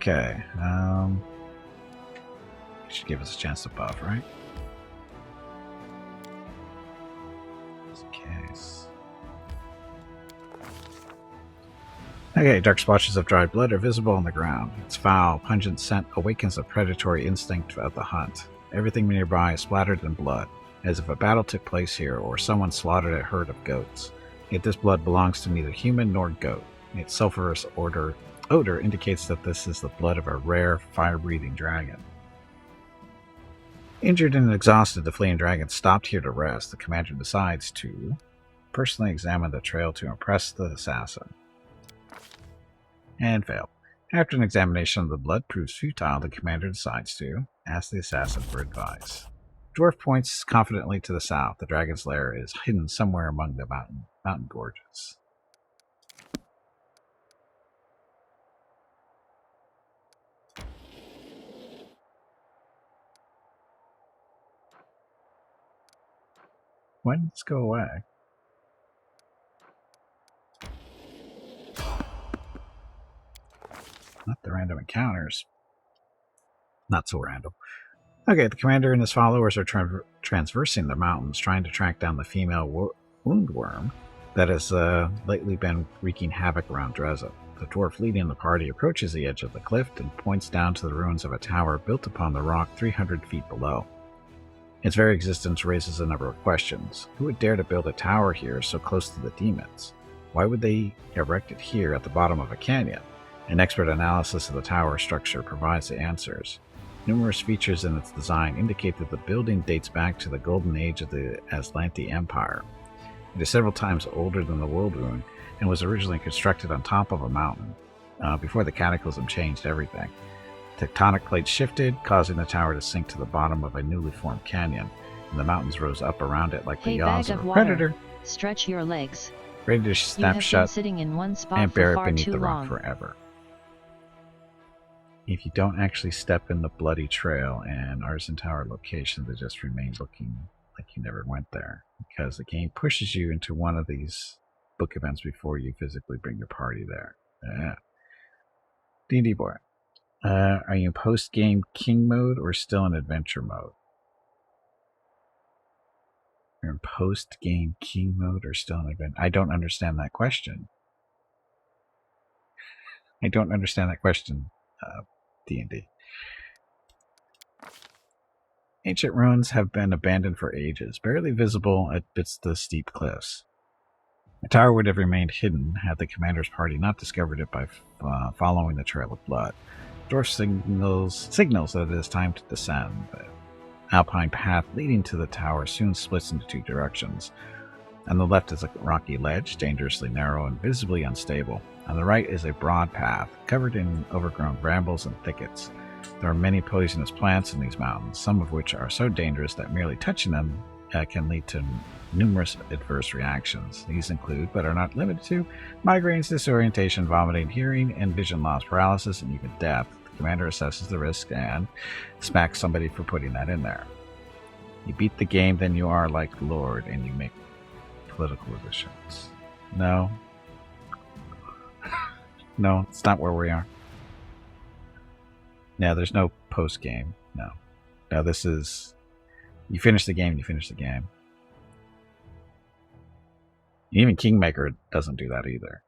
Okay. Should give us a chance to buff, right? Just in case. Okay, dark splotches of dried blood are visible on the ground. Its foul, pungent scent awakens the predatory instinct of the hunt. Everything nearby is splattered in blood, as if a battle took place here or someone slaughtered a herd of goats. Yet this blood belongs to neither human nor goat. Its sulfurous odor indicates that this is the blood of a rare, fire-breathing dragon. Injured and exhausted, the fleeing dragon stopped here to rest. The commander decides to personally examine the trail to impress the assassin. And fail. After an examination of the blood proves futile, the commander decides to ask the assassin for advice. Dwarf points confidently to the south. The dragon's lair is hidden somewhere among the mountain gorges. When did this go away? Not the random encounters. Not so random. Okay, the commander and his followers are transversing the mountains, trying to track down the female woundworm that has lately been wreaking havoc around Dresden. The dwarf leading the party approaches the edge of the cliff and points down to the ruins of a tower built upon the rock 300 feet below. Its very existence raises a number of questions. Who would dare to build a tower here so close to the demons? Why would they erect it here at the bottom of a canyon? An expert analysis of the tower structure provides the answers. Numerous features in its design indicate that the building dates back to the golden age of the Aslanti Empire. It is several times older than the World Rune and was originally constructed on top of a mountain, before the Cataclysm changed everything. Tectonic plates shifted, causing the tower to sink to the bottom of a newly formed canyon, and the mountains rose up around it like the yaws of a predator. Stretch your legs. Ready to snap shut sitting in one spot and bury it far beneath too the rock long. forever. If you don't actually step in the bloody trail and Artisan Tower location, they just remain looking like you never went there, because the game pushes you into one of these book events before you physically bring your party there. D&D boy. Are you in post-game king mode or still in adventure mode? You're in post-game king mode or still in adventure? I don't understand that question. I don't understand that question, D&D. Ancient ruins have been abandoned for ages, barely visible amidst the steep cliffs. The tower would have remained hidden had the commander's party not discovered it by following the trail of blood. Dwarf signals that it is time to descend. The alpine path leading to the tower soon splits into two directions. On the left is a rocky ledge, dangerously narrow and visibly unstable. On the right is a broad path, covered in overgrown brambles and thickets. There are many poisonous plants in these mountains, some of which are so dangerous that merely touching them can lead to numerous adverse reactions. These include, but are not limited to, migraines, disorientation, vomiting, hearing and vision loss, paralysis, and even death. The commander assesses the risk and smacks somebody for putting that in there. You beat the game, then you are like Lord, and you make political decisions. No. No, it's not where we are. Yeah, there's no post-game. No. No, this is... You finish the game, you finish the game. Even Kingmaker doesn't do that either.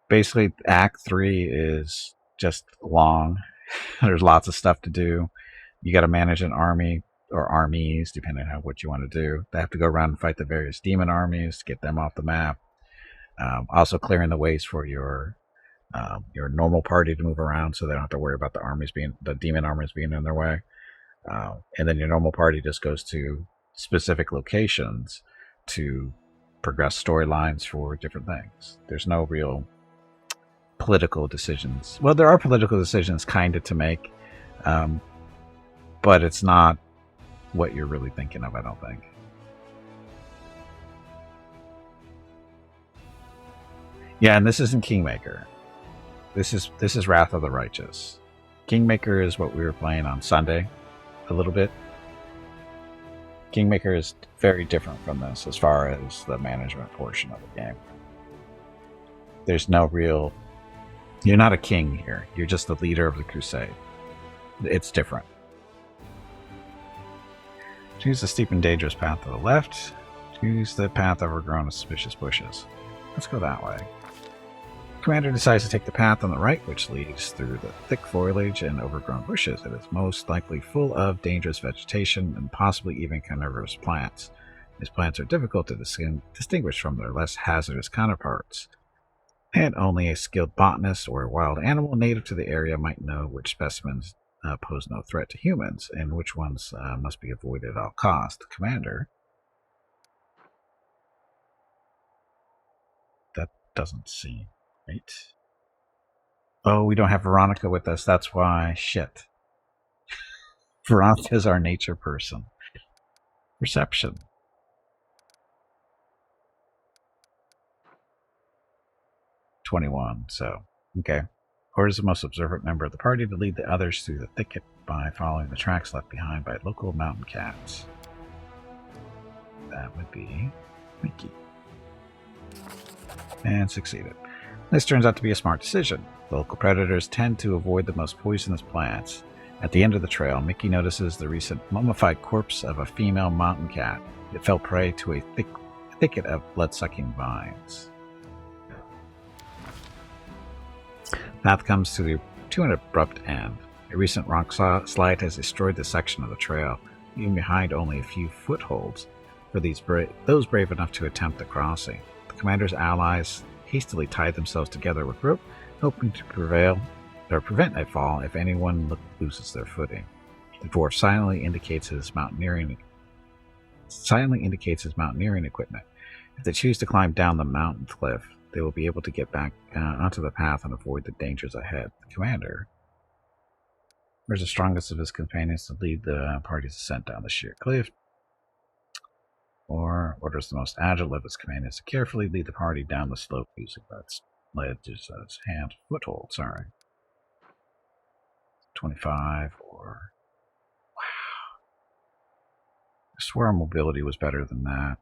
Basically, Act 3 is just long. There's lots of stuff to do. You got to manage an army or armies, depending on what you want to do. They have to go around and fight the various demon armies to get them off the map. Also clearing the ways for your normal party to move around, so they don't have to worry about the demon armies being in their way. And then your normal party just goes to specific locations to progress storylines for different things. There's no real political decisions. Well, there are political decisions kind of to make, but it's not what you're really thinking of, I don't think. Yeah, and this isn't Kingmaker. This is Wrath of the Righteous. Kingmaker is what we were playing on Sunday, a little bit. Kingmaker is very different from this as far as the management portion of the game. There's no real... You're not a king here. You're just the leader of the crusade. It's different. Choose the steep and dangerous path to the left. Choose the path overgrown with suspicious bushes. Let's go that way. Commander decides to take the path on the right, which leads through the thick foliage and overgrown bushes. It is most likely full of dangerous vegetation and possibly even carnivorous plants. These plants are difficult to distinguish from their less hazardous counterparts, and only a skilled botanist or a wild animal native to the area might know which specimens pose no threat to humans and which ones must be avoided at all costs. Commander. That doesn't seem right. Oh, we don't have Veronica with us. That's why. Shit. Veronica's our nature person. Perception. (21). So, okay. Orders the most observant member of the party to lead the others through the thicket by following the tracks left behind by local mountain cats. That would be Mickey. And succeeded. This turns out to be a smart decision. The local predators tend to avoid the most poisonous plants. At the end of the trail, Mickey notices the recent mummified corpse of a female mountain cat. It fell prey to a thicket of blood-sucking vines. Path comes to an abrupt end. A recent rock slide has destroyed the section of the trail, leaving behind only a few footholds for those brave enough to attempt the crossing. The commander's allies hastily tied themselves together with rope, hoping to prevent a fall if anyone loses their footing. The dwarf silently indicates his mountaineering equipment. If they choose to climb down the mountain cliff, they will be able to get back onto the path and avoid the dangers ahead. The commander orders the strongest of his companions to lead the party's ascent down the sheer cliff, or orders the most agile of his companions to carefully lead the party down the slope using that ledge as hand foothold. 25 or... Wow. I swear our mobility was better than that.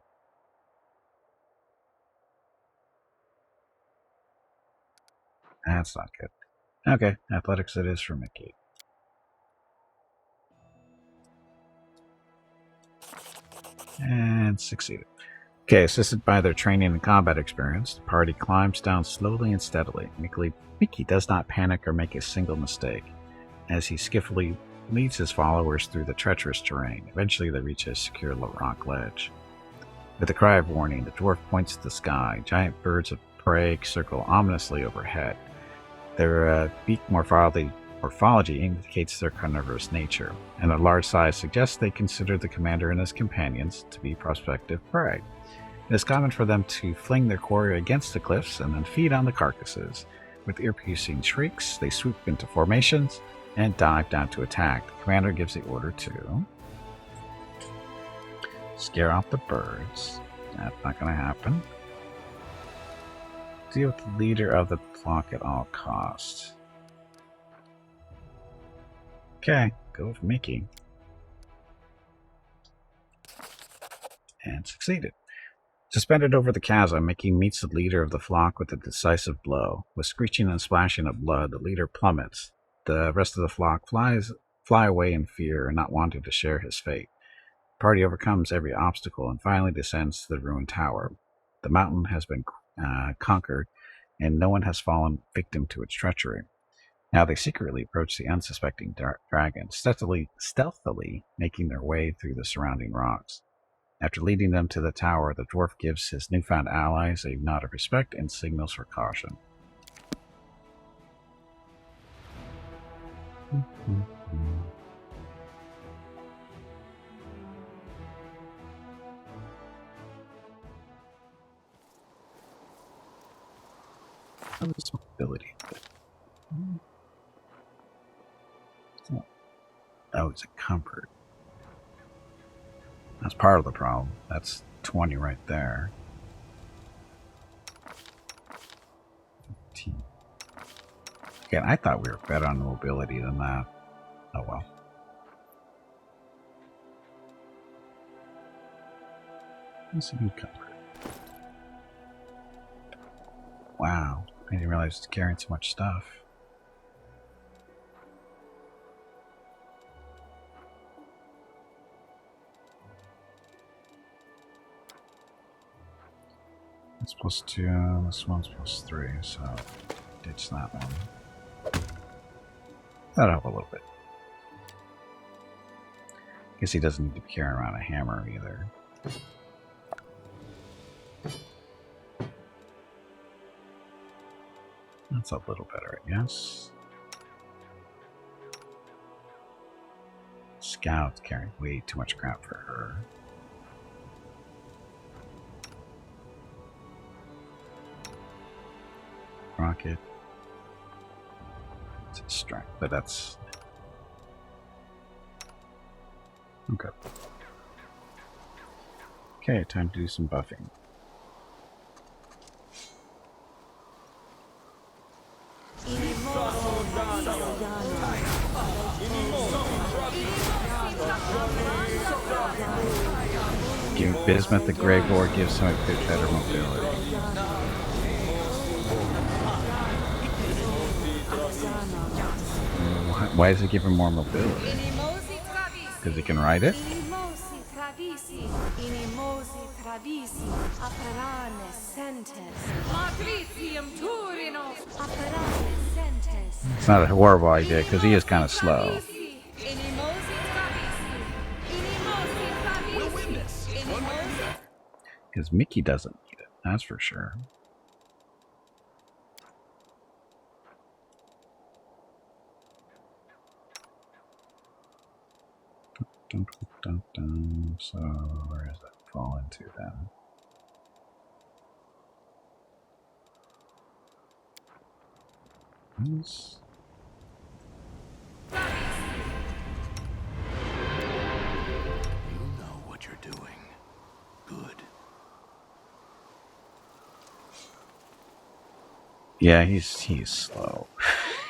That's not good. Okay, athletics it is for Mickey. And succeeded. Okay, assisted by their training and combat experience, the party climbs down slowly and steadily. Mickey does not panic or make a single mistake, as he skillfully leads his followers through the treacherous terrain. Eventually they reach a secure rock ledge. With a cry of warning, the dwarf points to the sky. Giant birds of prey circle ominously overhead. Their beak morphology indicates their carnivorous nature, and their large size suggests they consider the commander and his companions to be prospective prey. It is common for them to fling their quarry against the cliffs and then feed on the carcasses. With ear-piercing shrieks, they swoop into formations and dive down to attack. The commander gives the order to scare off the birds. That's not going to happen. Deal with the leader of the flock at all costs. Okay, go with Mickey. And succeeded. Suspended over the chasm, Mickey meets the leader of the flock with a decisive blow. With screeching and splashing of blood, the leader plummets. The rest of the flock fly away in fear, not wanting to share his fate. The party overcomes every obstacle and finally descends to the ruined tower. The mountain has been conquered, and no one has fallen victim to its treachery. Now they secretly approach the unsuspecting dragon, stealthily making their way through the surrounding rocks. After leading them to the tower, the dwarf gives his newfound allies a nod of respect and signals for caution. How is mobility? Oh, it's a comfort. That's part of the problem. That's 20 right there. 15. Again, I thought we were better on mobility than that. Oh well. What's a new cover? Wow, I didn't realize it's carrying so much stuff. It's +2, this one's +3, so ditch that one. That'll help a little bit. Guess he doesn't need to be carrying around a hammer either. That's a little better, I guess. Scout's carrying way too much crap for her. Rocket. It's a strength, but that's okay. Okay, time to do some buffing. Give Bismuth the Gregor gives him a bit better mobility. Why does it give him more mobility? Because he can ride it? It's not a horrible idea because he is kind of slow. Because Mickey doesn't need it, that's for sure. Dun, dun, dun. So where does that fall into then? Yes. You know what you're doing. Good. Yeah, he's slow.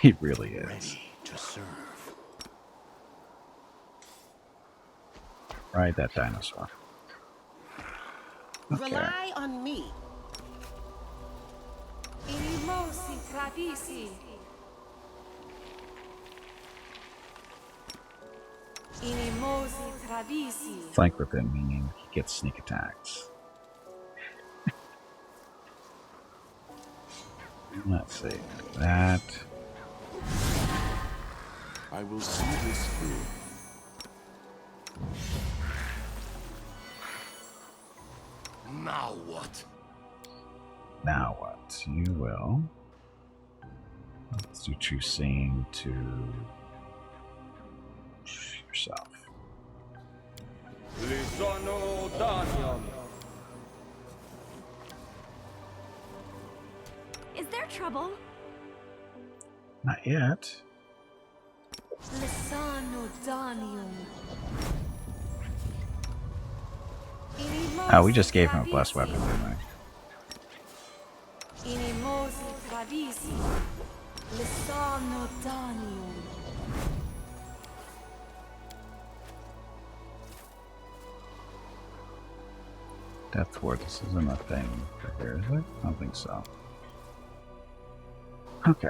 He really is. Ready to serve. Ride that dinosaur. Okay. Rely on me. Inimosi tradisi. Inimosi tradisi. Flank with him, meaning he gets sneak attacks. Let's see. That. I will see this through. Now what? Now what? You will. Let's do true seeing to yourself. Is there trouble? Not yet. Lisano Danium. Oh, we just gave him a blessed weapon, didn't we? Inimosi tradisi. Lisano Danium. Death Ward, this isn't a thing for here, is it? I don't think so. Okay.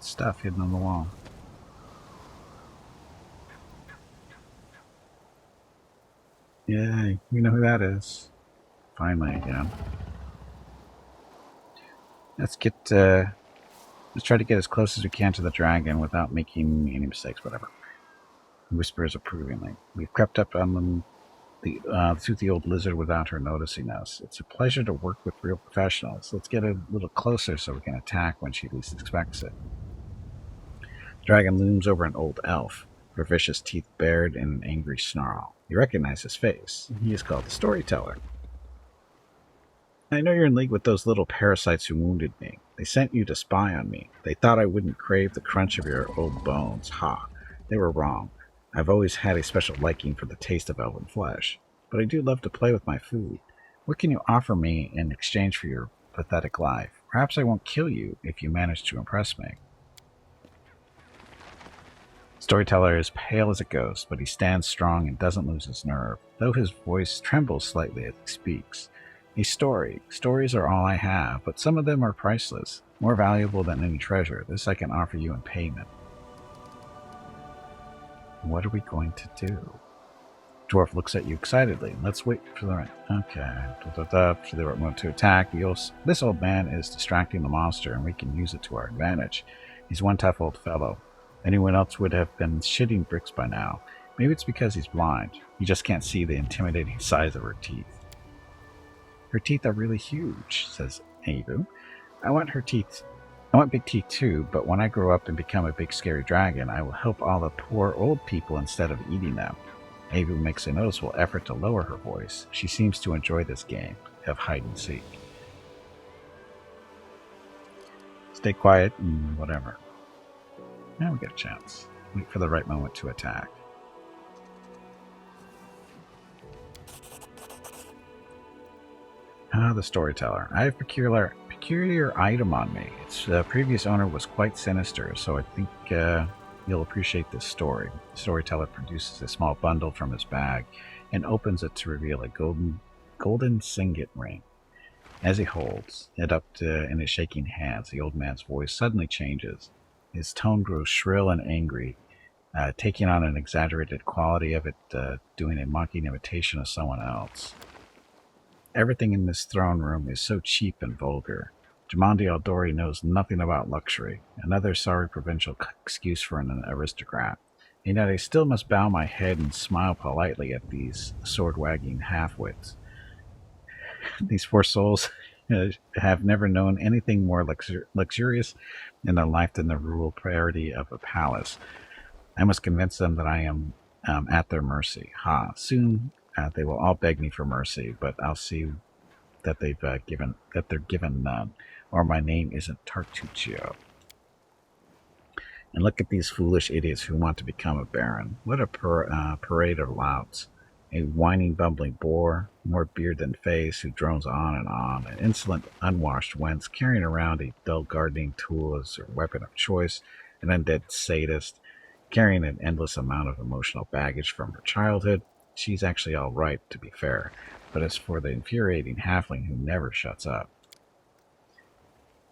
Stuff hidden on the wall. Yay, we know who that is. Finally again. Let's get, let's try to get as close as we can to the dragon without making any mistakes, whatever. He whispers approvingly. We've crept up on them, through the old lizard without her noticing us. It's a pleasure to work with real professionals. Let's get a little closer so we can attack when she least expects it. The dragon looms over an old elf, her vicious teeth bared in an angry snarl. You recognize his face. He is called the Storyteller. I know you're in league with those little parasites who wounded me. They sent you to spy on me. They thought I wouldn't crave the crunch of your old bones. Ha! They were wrong. I've always had a special liking for the taste of elven flesh. But I do love to play with my food. What can you offer me in exchange for your pathetic life? Perhaps I won't kill you if you manage to impress me. Storyteller is pale as a ghost, but he stands strong and doesn't lose his nerve, though his voice trembles slightly as he speaks. A story. Stories are all I have, but some of them are priceless, more valuable than any treasure. This I can offer you in payment. What are we going to do? Dwarf looks at you excitedly. Let's wait for the right. Okay. For the right moment to attack. This old man is distracting the monster, and we can use it to our advantage. He's one tough old fellow. Anyone else would have been shitting bricks by now. Maybe it's because he's blind. He just can't see the intimidating size of her teeth. Her teeth are really huge, says Abu. I want big teeth too, but when I grow up and become a big scary dragon, I will help all the poor old people instead of eating them. Abu makes a noticeable effort to lower her voice. She seems to enjoy this game of hide and seek. Stay quiet and whatever. Now we get a chance. Wait for the right moment to attack. The storyteller. I have peculiar item on me. Its previous owner was quite sinister, so I think you'll appreciate this story. The storyteller produces a small bundle from his bag and opens it to reveal a golden signet ring. As he holds it up in his shaking hands, the old man's voice suddenly changes. His tone grows shrill and angry, taking on an exaggerated quality of it, doing a mocking imitation of someone else. Everything in this throne room is so cheap and vulgar. Jamandi Aldori knows nothing about luxury, another sorry provincial excuse for an aristocrat. And yet I still must bow my head and smile politely at these sword-wagging half-wits. These poor souls have never known anything more luxurious in their life than the rural priority of a palace. I must convince them that I am at their mercy. Soon they will all beg me for mercy, but I'll see that they're given none, or my name isn't Tartuccio. And look at these foolish idiots who want to become a baron. What a parade of louts. A whining, bumbling boor, more beard than face, who drones on, an insolent, unwashed wench carrying around a dull gardening tool as her weapon of choice, an undead sadist, carrying an endless amount of emotional baggage from her childhood. She's actually all right, to be fair, but as for the infuriating halfling who never shuts up.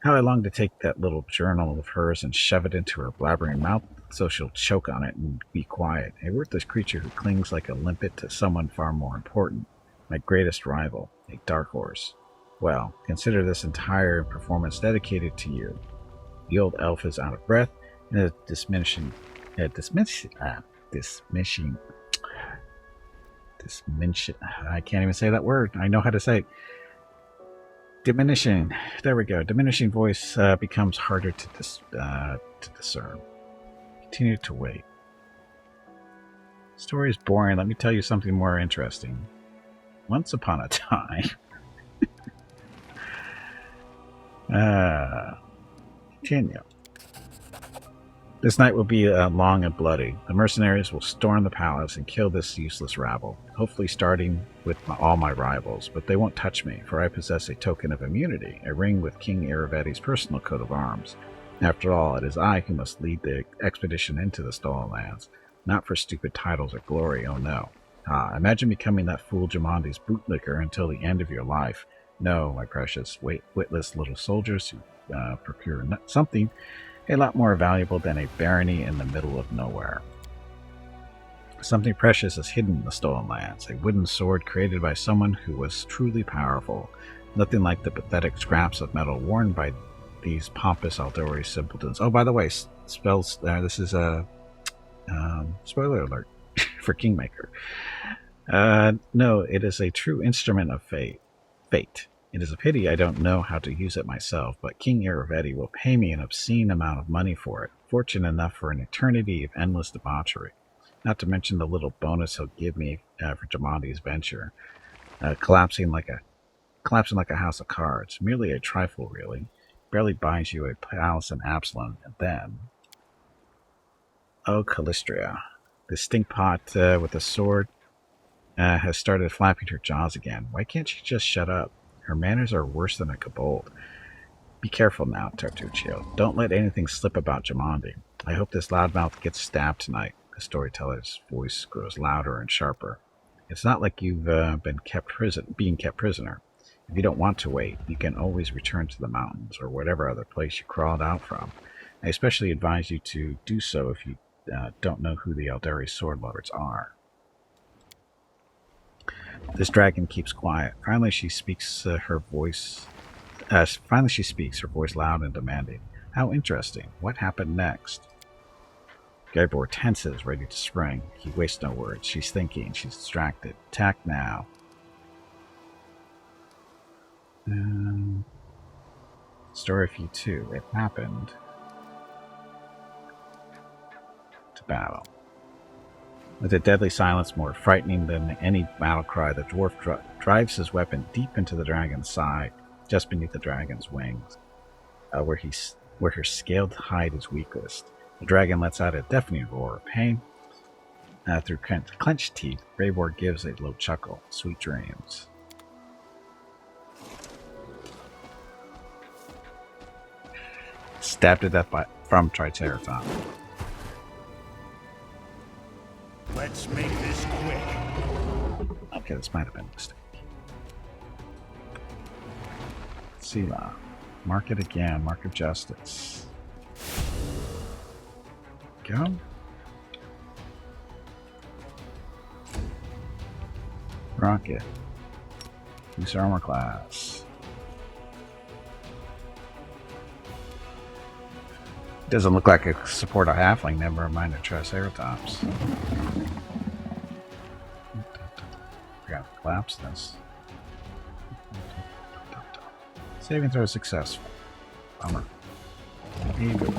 How I long to take that little journal of hers and shove it into her blabbering mouth so she'll choke on it and be quiet. A worthless creature who clings like a limpet to someone far more important. My greatest rival, a dark horse. Well, consider this entire performance dedicated to you. The old elf is out of breath and is diminishing. I can't even say that word. I know how to say it. Diminishing. There we go. Diminishing voice becomes harder to discern. Continue to wait. Story is boring. Let me tell you something more interesting. Once upon a time. Continue. This night will be long and bloody. The mercenaries will storm the palace and kill this useless rabble, hopefully starting with all my rivals, but they won't touch me, for I possess a token of immunity, a ring with King Iravetti's personal coat of arms. After all, it is I who must lead the expedition into the Stolen Lands, not for stupid titles or glory, oh no. Imagine becoming that fool Jamandi's bootlicker until the end of your life. No, my precious, witless little soldiers who procure something a lot more valuable than a barony in the middle of nowhere. Something precious is hidden in the Stolen Lands, a wooden sword created by someone who was truly powerful, nothing like the pathetic scraps of metal worn by these pompous Aldori simpletons. Oh, by the way, spells. This is a spoiler alert for Kingmaker. No, it is a true instrument of fate. It is a pity I don't know how to use it myself, but King Iravetti will pay me an obscene amount of money for it, fortune enough for an eternity of endless debauchery. Not to mention the little bonus he'll give me for Jamandi's venture, collapsing like a house of cards. Merely a trifle, really. Barely buys you a palace in Absalom, and then... Oh, Callistria. The stinkpot with the sword has started flapping her jaws again. Why can't she just shut up? Her manners are worse than a kobold. Be careful now, Tartuccio. Don't let anything slip about Jamandi. I hope this loudmouth gets stabbed tonight. The storyteller's voice grows louder and sharper. It's not like you've being kept prisoner. If you don't want to wait, you can always return to the mountains or whatever other place you crawled out from. I especially advise you to do so if you don't know who the Eldari sword lovers are. This dragon keeps quiet. Finally, she speaks, her voice loud and demanding. How interesting. What happened next? Gaibor tenses, ready to spring. He wastes no words. She's thinking. She's distracted. Attack now. Story for you too. It happened. To battle. With a deadly silence more frightening than any battle cry, the dwarf drives his weapon deep into the dragon's side, just beneath the dragon's wings, where her scaled hide is weakest. The dragon lets out a deafening roar of pain. Through clenched teeth, Raybor gives a low chuckle. Sweet dreams. Stabbed to death from Triceratops. Let's make this quick. Okay, this might have been a mistake. Sela. Mark it again. Mark of justice. Go. Rocket. Use armor class. Doesn't look like a support a halfling, never mind a Triceratops. We gotta collapse this. Saving throw successful. Bummer. Eagle.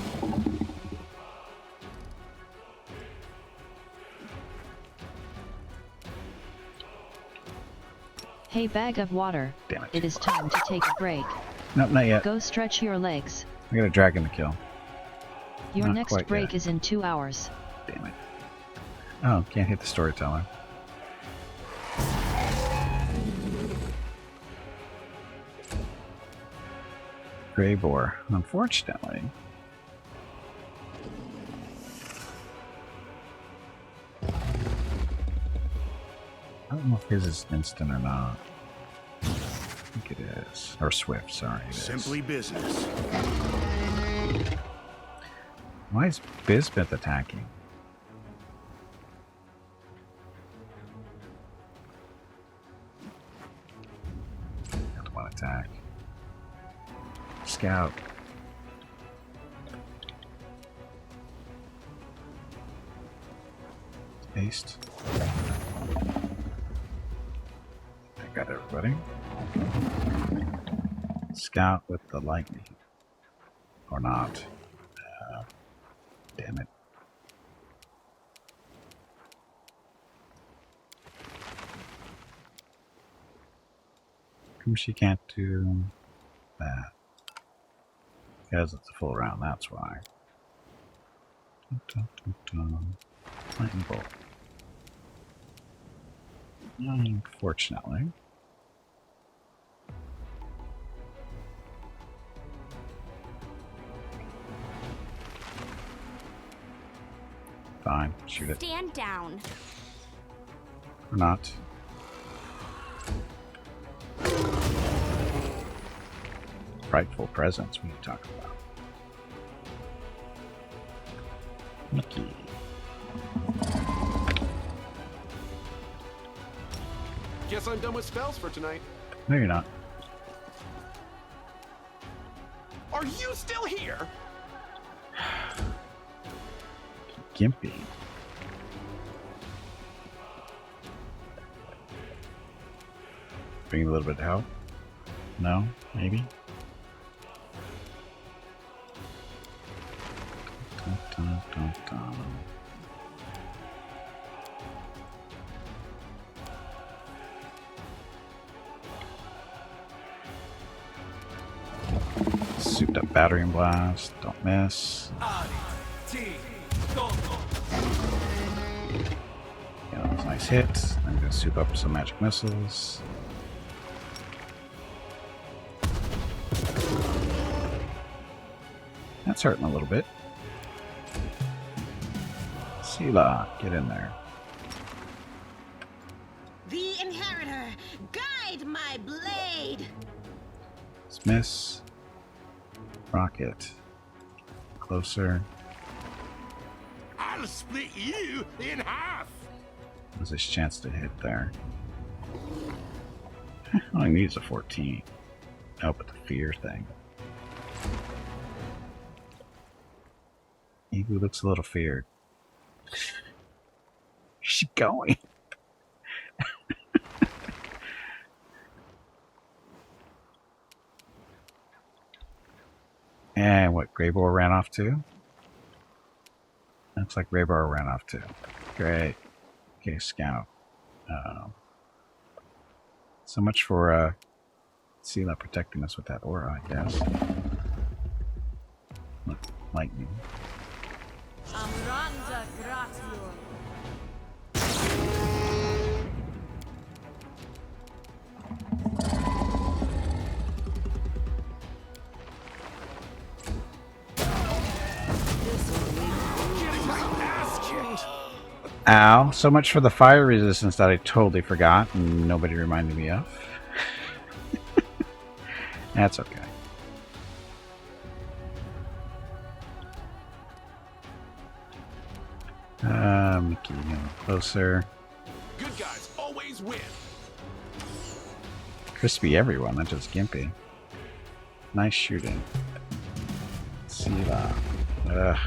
Hey, bag of water. Damn it. It is time to take a break. Nope, not yet. Go stretch your legs. I got a dragon to kill. Your Not next quite break yet. is in 2 hours. Damn it. Oh, can't hit the storyteller. Graybor, unfortunately. I don't know if his is instant or not. I think it is. Or swift, sorry. It Simply is. business. Why is Bisbeth attacking? Don't want to attack. Scout. Haste. I got everybody. Scout with the lightning. Or not. Damn it. Come she can't do that. Because it's a full round, that's why. Lightning bolt. Unfortunately. Fine, shoot it. Stand down. Or not. Frightful presence, what are you talking about? Mickey. Guess I'm done with spells for tonight. No, you're not. Are you still here? Gimpy. Bring a little bit of help? No? Maybe? Dun, dun, dun, dun. Souped up battery and blast. Don't miss. Yeah, that was a nice hit. I'm gonna soup up some magic missiles. That's hurting a little bit. Sela, get in there. The Inheritor, guide my blade! Miss. Rocket. Closer. I'll split you in half. There's this chance to hit there. All I need is a 14. Oh, but the fear thing. Egu looks a little feared. Where's she going? And what, Greybor ran off too? Looks like Greybor ran off too. Great. Okay, scout. So much for Sela protecting us with that aura, I guess. Look, lightning. Amranda Gratior. Ow. So much for the fire resistance that I totally forgot and nobody reminded me of. That's okay. Mickey, closer. Good guys always win. Crispy everyone, not just Gimpy. Nice shooting. Sela. Ugh.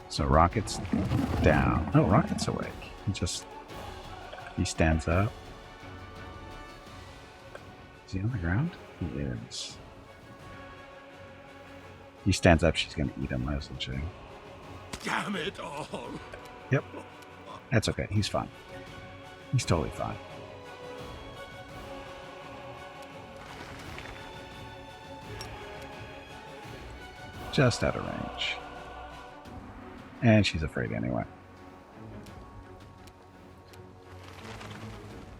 So Rocket's down. Oh, Rocket's awake. He stands up. Is he on the ground? He is. He stands up, she's gonna eat him, isn't she? Damn it all. Yep. That's okay, he's fine. He's totally fine. Just out of range. And she's afraid anyway.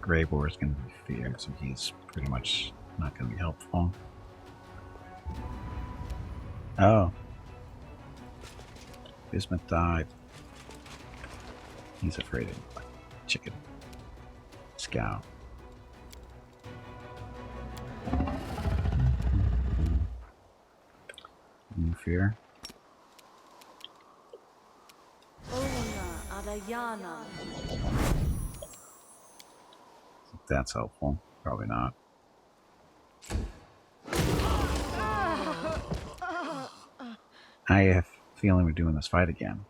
Greybor is going to be feared, so he's pretty much not going to be helpful. Oh. Bismuth died. He's afraid of chicken. Scout. No fear. Adayana. If that's helpful. Probably not. I have a feeling we're doing this fight again.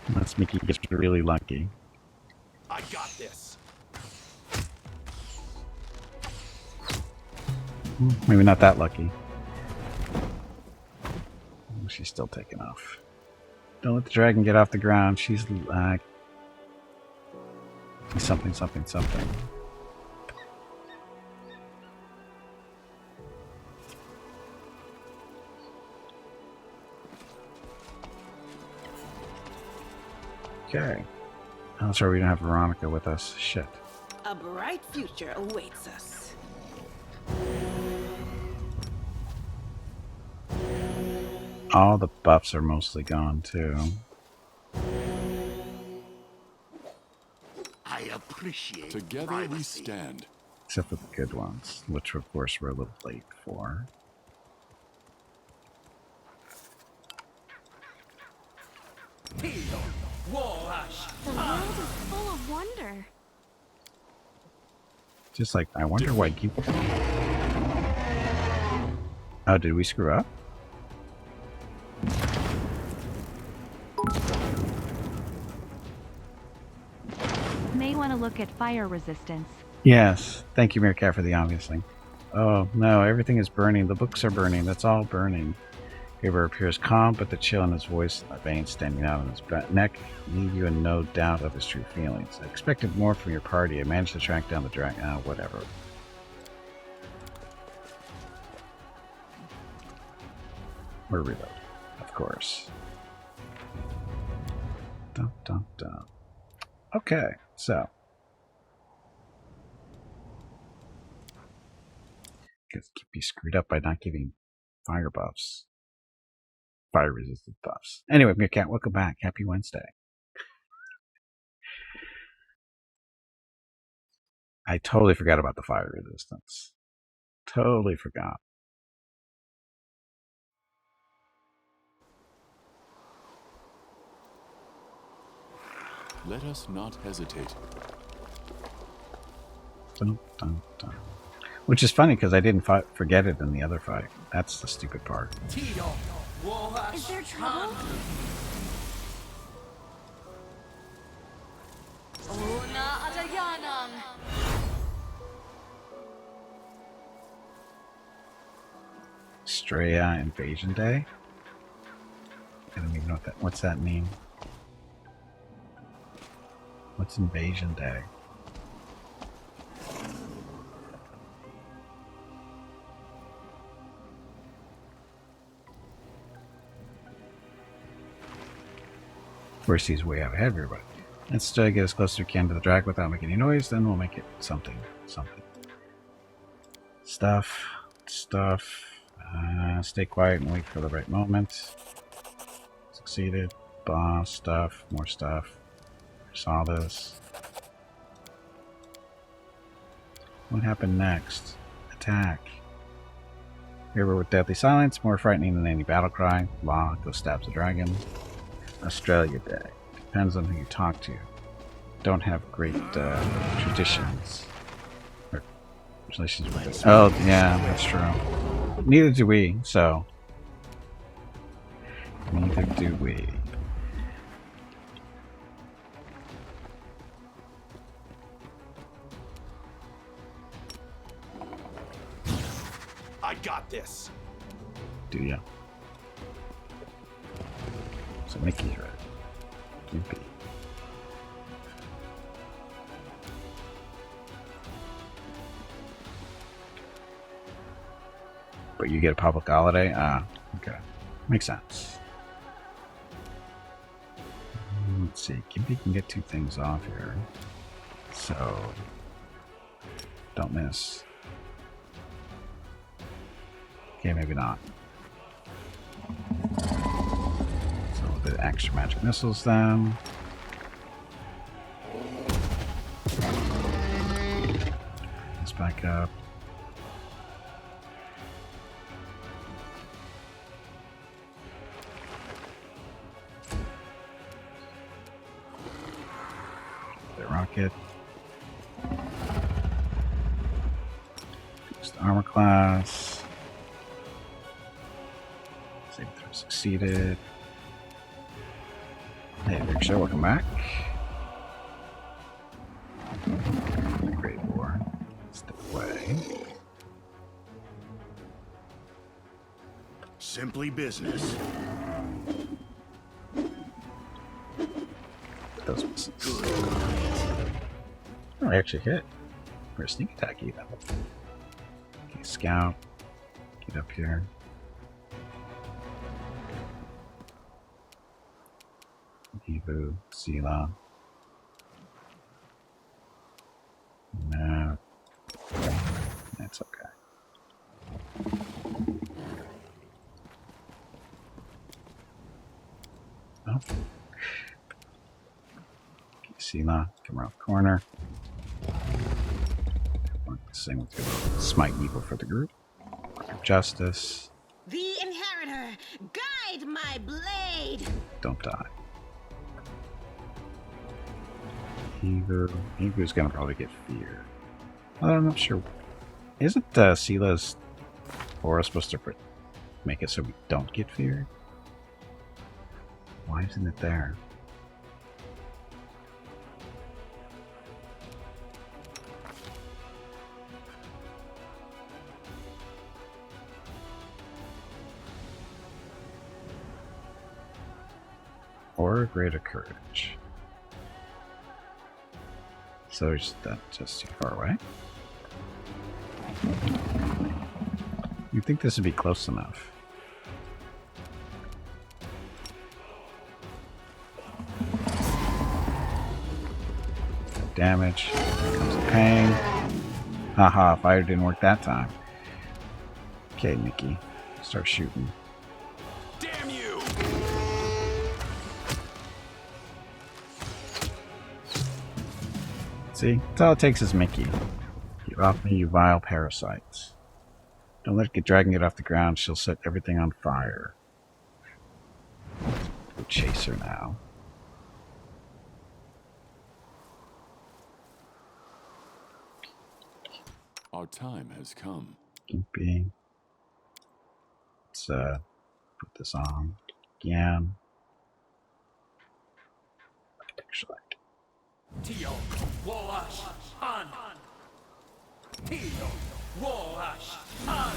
Unless Mickey gets really lucky. I got this. Maybe not that lucky. She's still taking off. Don't let the dragon get off the ground. She's something, something, something. Okay. Oh, sorry, we don't have Veronica with us. Shit. A bright future awaits us. All the buffs are mostly gone, too. I appreciate Together we privacy. stand. Except for the good ones, which of course we're a little late for. The world is full of wonder. Just like, I wonder why you... Oh, did we screw up? May want to look at fire resistance. Yes. Thank you, Meerkat, for the obvious thing. Oh, no, everything is burning. The books are burning. That's all burning. Gabriel appears calm, but the chill in his voice and the veins standing out on his neck leave you in no doubt of his true feelings. I expected more from your party. I managed to track down the dragon. Whatever. We're reloading, of course. Dun, Dun, dun. Okay, so. Because it could be screwed up by not giving fire buffs. Fire resistant buffs. Anyway, Meerkat, welcome back. Happy Wednesday. I totally forgot about the fire resistance. Totally forgot. Let us not hesitate. Dun, dun, dun. Which is funny because I didn't forget it in the other fight. That's the stupid part. Is there trouble? Straya Invasion Day? I don't even know what's that mean? What's Invasion Day? Of course, he's way out ahead of everybody. Let's get as close as we can to the drag without making any noise, then we'll make it something. Stuff. Stay quiet and wait for the right moment. Succeeded. Boss, stuff, more stuff. Saw this. What happened next? Attack. River with deadly silence, more frightening than any battle cry. Law, go stabs the dragon. Australia Day. Depends on who you talk to. Don't have great traditions. Or relations with it. Oh, yeah, that's true. Neither do we, so. Neither do we. I got this. Do ya? So Mickey's ready. Gimpy. But you get a public holiday? Ah, okay. Makes sense. Let's see. Gimpy can get 2 things off here. So, don't miss. Okay, maybe not. So the extra magic missiles then. Let's back up. The rocket. Boost armor class. Save throw succeeded. Hey, Big Show, welcome back. Great war. Step away. Simply business. Those missiles. Oh, I actually hit. For a sneak attack even. Okay, scout. Get up here. Evu, Sela. No. That's okay. Oh. Okay, Sela, come around the corner. Same with your smite evil for the group. Justice. The Inheritor, guide my blade! Don't die. Evu's gonna probably get feared. I'm not sure. Isn't Sela's aura supposed to make it so we don't get feared? Why isn't it there? Or greater courage. So is that just too far away? You'd think this would be close enough. damage. Here comes the pain. Haha, fire didn't work that time. Okay, Mickey. Start shooting. Damn you! See? That's all it takes is Mickey. Get off me, you vile parasites. Don't let it dragging it off the ground. She'll set everything on fire. Go chase her now. Our time has come. Gimpy. Let's put this on again. Actually, Tio, Wallash, on. Tio, Wallash, on.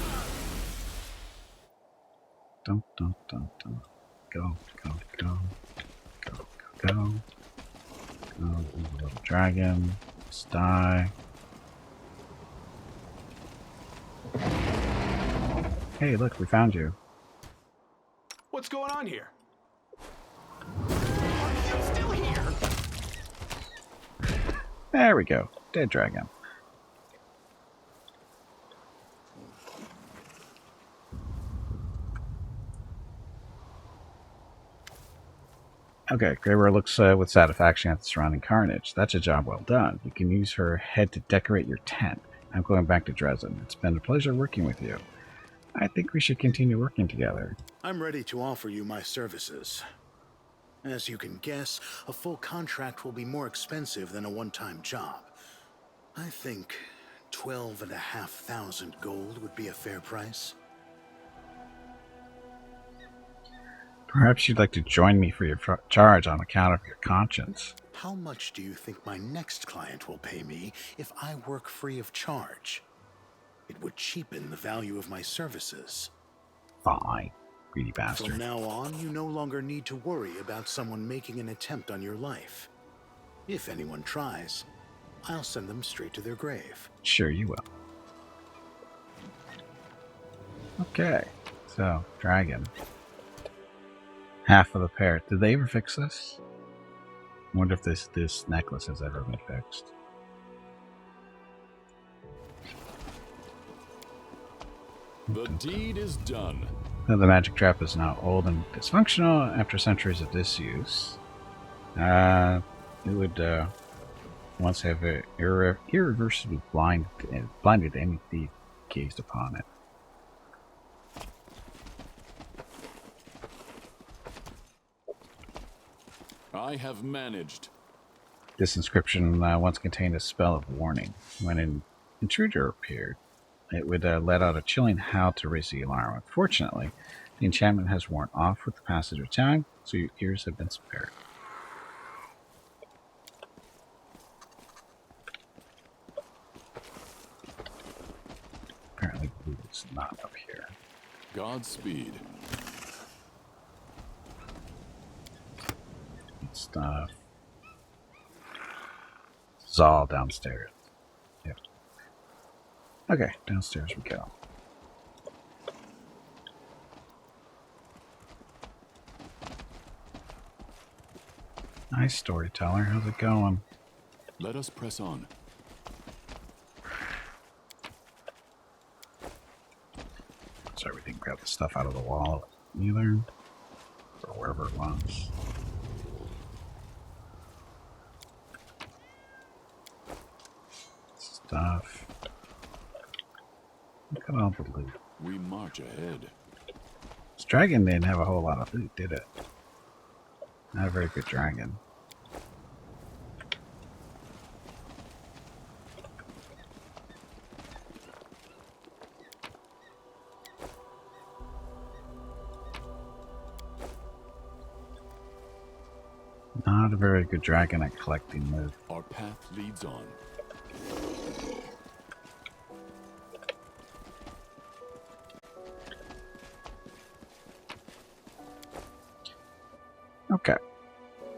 dun dun dun dun. Go, go, go, go, go, go. Go, little dragon. Let's die. Hey, look, we found you. What's going on here? I'm still here. There we go. Dead dragon. Okay, Greybear looks with satisfaction at the surrounding carnage. That's a job well done. You can use her head to decorate your tent. I'm going back to Dresden. It's been a pleasure working with you. I think we should continue working together. I'm ready to offer you my services. As you can guess, a full contract will be more expensive than a one-time job. I think 12,500 gold would be a fair price. Perhaps you'd like to join me for your charge on account of your conscience. How much do you think my next client will pay me if I work free of charge? It would cheapen the value of my services. Fine, greedy bastard. From now on, you no longer need to worry about someone making an attempt on your life. If anyone tries, I'll send them straight to their grave. Sure you will. Okay, so, dragon. Half of the parrot. Did they ever fix this? I wonder if this necklace has ever been fixed. The deed is done. The magic trap is now old and dysfunctional after centuries of disuse. It would once have irreversibly blinded any thief gazed upon it. I have managed. This inscription once contained a spell of warning. When an intruder appeared, it would let out a chilling howl to raise the alarm. Unfortunately, the enchantment has worn off with the passage of time, so your ears have been spared. Apparently, blue is not up here. Godspeed. Good stuff. It's all downstairs. Yep. Okay, downstairs we go. Nice storyteller. How's it going? Let us press on. Sorry, we didn't grab the stuff out of the wall either. Or wherever it was. Stuff. Look at all the loot. We march ahead. This dragon didn't have a whole lot of loot, did it? Not a very good dragon. Not a very good dragon at collecting loot. Our path leads on.